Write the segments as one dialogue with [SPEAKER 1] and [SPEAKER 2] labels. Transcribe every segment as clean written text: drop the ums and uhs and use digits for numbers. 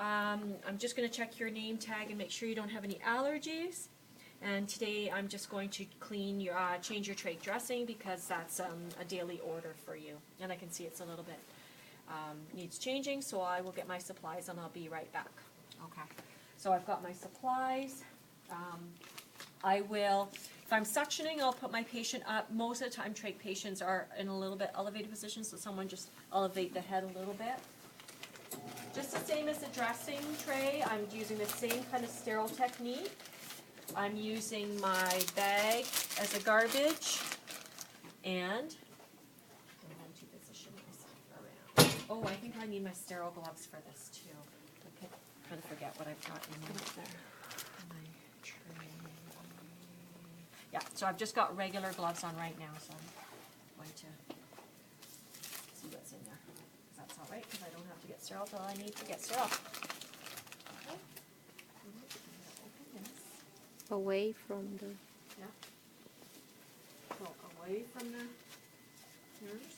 [SPEAKER 1] I'm just going to check your name tag and make sure you don't have any allergies. And today I'm just going to clean your, change your trach dressing because that's a daily order for you. And I can see it's a little bit needs changing, so I will get my supplies and I'll be right back. Okay. So I've got my supplies. I will, if I'm suctioning, I'll put my patient up. Most of the time trach patients are in a little bit elevated position, so someone just elevate the head a little bit. Just the same as the dressing tray, I'm using the same kind of sterile technique. I'm using my bag as a garbage, and I'm going to position myself around. Oh, I think I need my sterile gloves for this too. I'm going to forget what I've got in there. My tray. Yeah, so I've just got regular gloves on right now, so I'm going to see what's in there. That's all right, because I don't have to get sterile till I need to get sterile. Okay. Open this.
[SPEAKER 2] Away from the...
[SPEAKER 1] Yeah. So away from the nurse.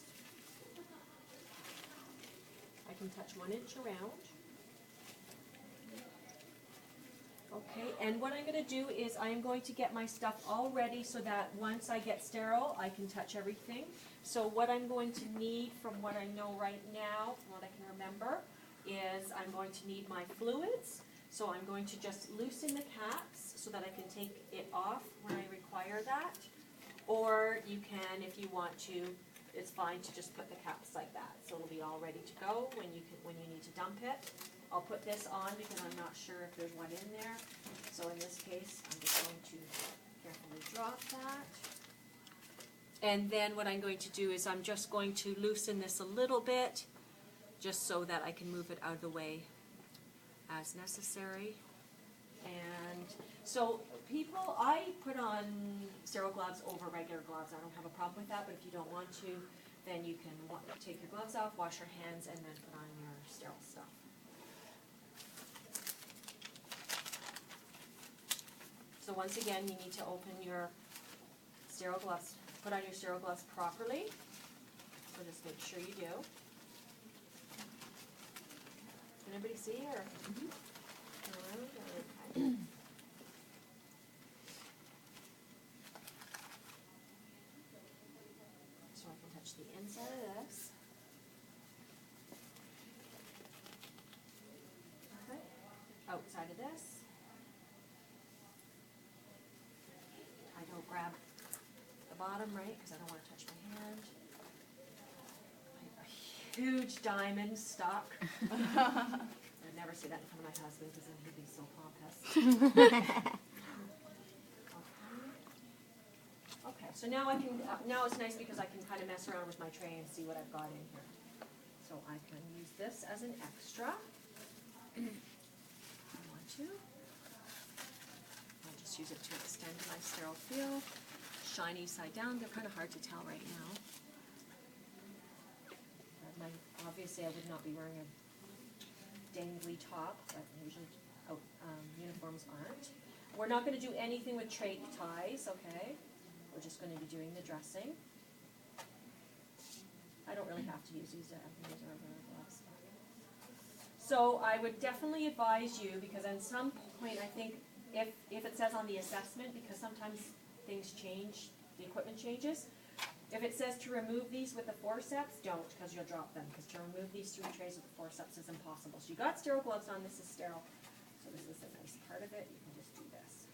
[SPEAKER 1] I can touch 1 inch around. Okay, and what I'm going to do is I'm going to get my stuff all ready so that once I get sterile, I can touch everything. So what I'm going to need from what I know right now, from what I can remember, is I'm going to need my fluids. So I'm going to just loosen the caps so that I can take it off when I require that. Or you can, if you want to, it's fine to just put the caps like that. So it'll be all ready to go when you need to dump it. I'll put this on because I'm not sure if there's one in there. So in this case, I'm just going to carefully drop that. And then what I'm going to do is I'm just going to loosen this a little bit just so that I can move it out of the way as necessary. And so people, I put on sterile gloves over regular gloves. I don't have a problem with that, but if you don't want to, then you can take your gloves off, wash your hands, and then put on your sterile stuff. So once again, you need to open your sterile gloves, put on your sterile gloves properly. So just make sure you do. Can everybody see or? Mm-hmm. Okay. So I can touch the inside of this. Okay. Outside of this. I don't grab the bottom, right, because I don't want to touch my hand. A huge diamond stuck. I'd never say that in front of my husband because then he'd be so pompous. Okay, so now I can. Now it's nice because I can kind of mess around with my tray and see what I've got in here. So I can use this as an extra. I want to. I'll just use it to extend my sterile field. Shiny side down. They're kind of hard to tell right now. Obviously, I would not be wearing a dangly top, but usually uniforms aren't. We're not going to do anything with trach ties, okay? We're just going to be doing the dressing. I don't really have to use these. I can use regular gloves. So I would definitely advise you, because at some point, I think, if it says on the assessment, because sometimes things change, the equipment changes, if it says to remove these with the forceps, don't, because you'll drop them, because to remove these 3 trays with the forceps is impossible. So you got sterile gloves on, this is sterile, so this is the nice part of it, you can just do this.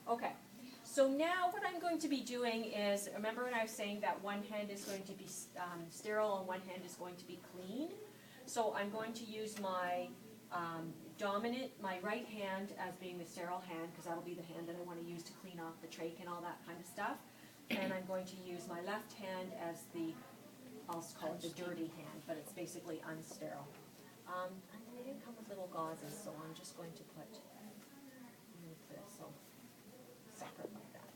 [SPEAKER 1] Okay, so now what I'm going to be doing is, remember when I was saying that one hand is going to be sterile and one hand is going to be clean? So I'm going to use my my right hand as being the sterile hand, because that'll be the hand that I want to use to clean off the trach and all that kind of stuff. And I'm going to use my left hand as the, I'll call it the dirty hand, but it's basically unsterile. And they didn't come with little gauzes, so I'm just going to put this so separate like that.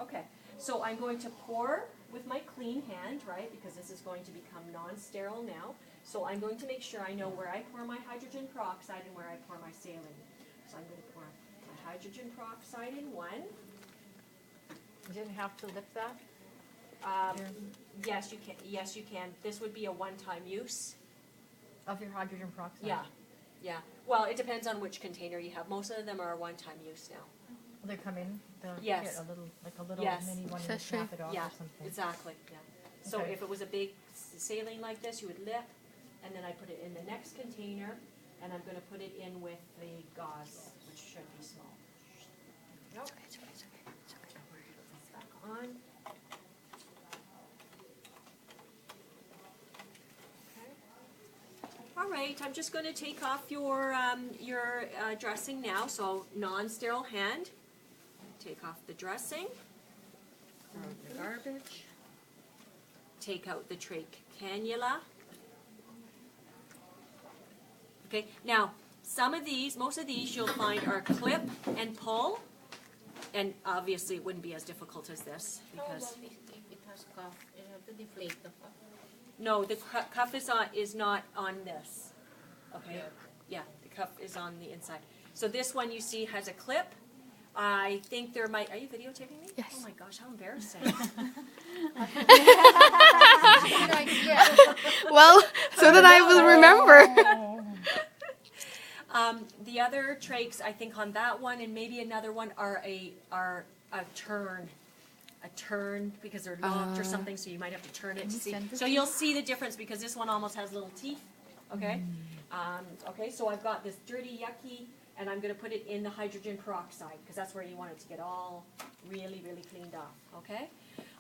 [SPEAKER 1] Okay. Okay. So I'm going to pour with my clean hand, right, because this is going to become non-sterile now. So I'm going to make sure I know where I pour my hydrogen peroxide and where I pour my saline. So I'm going to pour my hydrogen peroxide in one.
[SPEAKER 3] You didn't have to lift that?
[SPEAKER 1] Yes, you can. Yes, you can. This would be a one-time use.
[SPEAKER 3] Of your hydrogen peroxide?
[SPEAKER 1] Yeah, yeah. Well, it depends on which container you have. Most of them are a one-time use now.
[SPEAKER 3] They come in, they'll
[SPEAKER 1] Yes.
[SPEAKER 3] get a little, like a little
[SPEAKER 1] Yes.
[SPEAKER 3] mini one and you
[SPEAKER 2] Sachet.
[SPEAKER 3] snap it off
[SPEAKER 1] Yeah,
[SPEAKER 3] or something.
[SPEAKER 1] exactly. Yeah. So
[SPEAKER 3] Okay.
[SPEAKER 1] if it was a big saline like this, you would lip, and then I put it in the next container, and I'm going to put it in with the gauze, which should be small. Nope. Put this back on. All right, I'm just going to take off your dressing now. So non-sterile hand. Take off the dressing. Throw out the garbage. Take out the trach cannula. Okay, now most of these you'll find are clip and pull, and obviously it wouldn't be as difficult as this
[SPEAKER 4] How
[SPEAKER 1] because
[SPEAKER 4] about if it has cuff? You have to deflate the cuff.
[SPEAKER 1] no, the cuff is not on this. Okay, yeah, the cuff is on the inside. So this one you see has a clip. I think there might. Are you videotaping me?
[SPEAKER 2] Yes.
[SPEAKER 1] Oh my gosh, how embarrassing!
[SPEAKER 4] Good idea.
[SPEAKER 2] Well, so that I will remember.
[SPEAKER 1] The other trachs, I think on that one and maybe another one are a turn because they're locked or something. So you might have to turn it to see. So you'll see the difference because this one almost has little teeth. Okay. Okay. So I've got this dirty, yucky, and I'm going to put it in the hydrogen peroxide because that's where you want it to get all really, really cleaned off. Okay.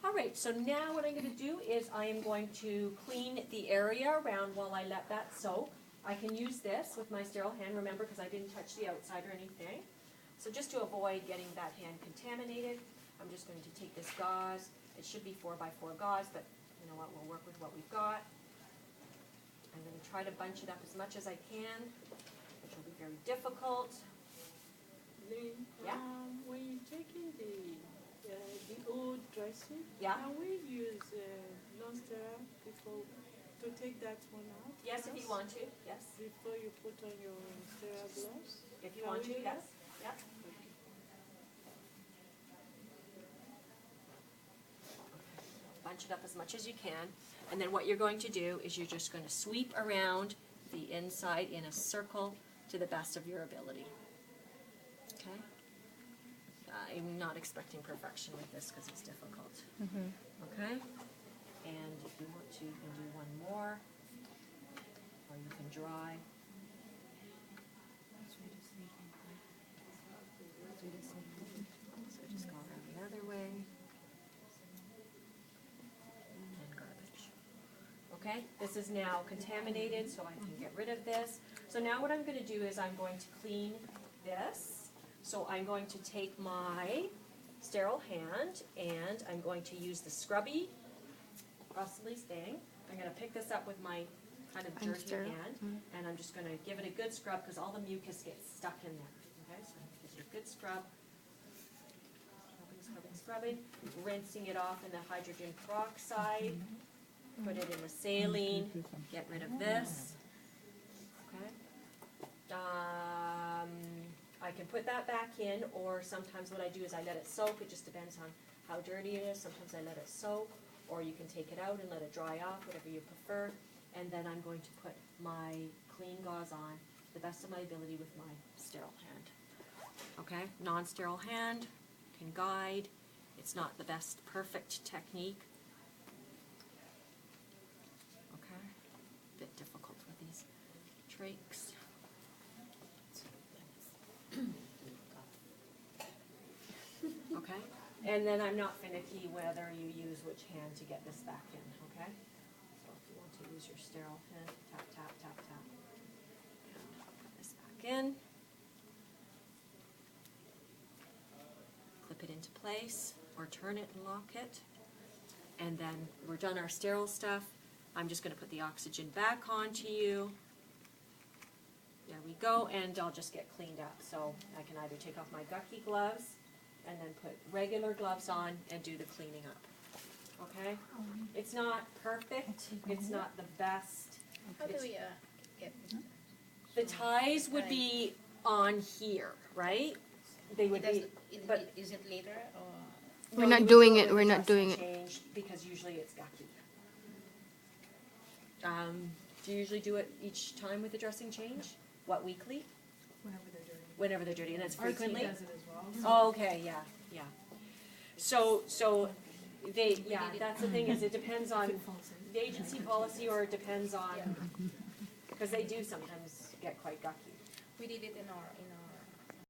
[SPEAKER 1] All right. So now what I'm going to do is I am going to clean the area around while I let that soak. I can use this with my sterile hand, remember, because I didn't touch the outside or anything. So just to avoid getting that hand contaminated, I'm just going to take this gauze. It should be 4x4 gauze, but you know what, we'll work with what we've got. I'm going to try to bunch it up as much as I can, which will be very difficult.
[SPEAKER 5] Lynn,
[SPEAKER 1] Yeah.
[SPEAKER 5] when you're taking the old dressing,
[SPEAKER 1] Yeah.
[SPEAKER 5] can we use non-sterile before to take that one out?
[SPEAKER 1] Yes, if you want to. Yes.
[SPEAKER 5] Before you put on your sterile gloves?
[SPEAKER 1] If you
[SPEAKER 5] Can
[SPEAKER 1] want
[SPEAKER 5] we
[SPEAKER 1] to,
[SPEAKER 5] do
[SPEAKER 1] yes. Yep. Bunch it up as much as you can. And then what you're going to do is you're just going to sweep around the inside in a circle to the best of your ability. Okay? I'm not expecting perfection with this because it's difficult. Okay? And if you want to, you can do one more. Or you can dry. So just go around the other way. And garbage. Okay, this is now contaminated, so I can get rid of this. So now what I'm going to do is I'm going to clean this. So I'm going to take my sterile hand and I'm going to use the scrubby Russell's thing. I'm going to pick this up with my kind of dirty
[SPEAKER 2] Unsterile.
[SPEAKER 1] hand, and I'm just going to give it a good scrub because all the mucus gets stuck in there. Okay, so give it a good scrub. Scrubbing, rinsing it off in the hydrogen peroxide. Put it in the saline. Get rid of this. Okay. I can put that back in, or sometimes what I do is I let it soak. It just depends on how dirty it is. Sometimes I let it soak, or you can take it out and let it dry off, whatever you prefer. And then I'm going to put my clean gauze on to the best of my ability with my sterile hand. Okay, non-sterile hand can guide. It's not the best perfect technique. Okay, a bit difficult with these trachs. Okay, and then I'm not finicky whether you use which hand to get this back in, okay? So if you want to use your sterile hand, tap, tap, tap, tap. And put this back in. Clip it into place, or turn it and lock it. And then we're done our sterile stuff. I'm just going to put the oxygen back onto you. There we go, and I'll just get cleaned up. So I can either take off my Gucky gloves and then put regular gloves on and do the cleaning up. Okay? It's not perfect. It's not the best.
[SPEAKER 4] How do we get it?
[SPEAKER 1] The ties would be on here, right? They would be, but
[SPEAKER 4] Is it later or?
[SPEAKER 2] We're
[SPEAKER 1] no,
[SPEAKER 2] not
[SPEAKER 1] you would
[SPEAKER 2] doing
[SPEAKER 1] do
[SPEAKER 2] it,
[SPEAKER 1] with
[SPEAKER 2] we're
[SPEAKER 1] the
[SPEAKER 2] not doing
[SPEAKER 1] dressing
[SPEAKER 2] it.
[SPEAKER 1] change because usually it's gucky. Do you usually do it each time with the dressing change? What, weekly?
[SPEAKER 5] Whenever they're dirty.
[SPEAKER 1] Whenever they're dirty, and that's
[SPEAKER 5] RT
[SPEAKER 1] frequently?
[SPEAKER 5] does it as well.
[SPEAKER 1] Oh, okay, yeah, yeah. So they, yeah, that's the thing is it depends on the agency policy or it depends on, because they do sometimes get quite gucky.
[SPEAKER 4] We did it in our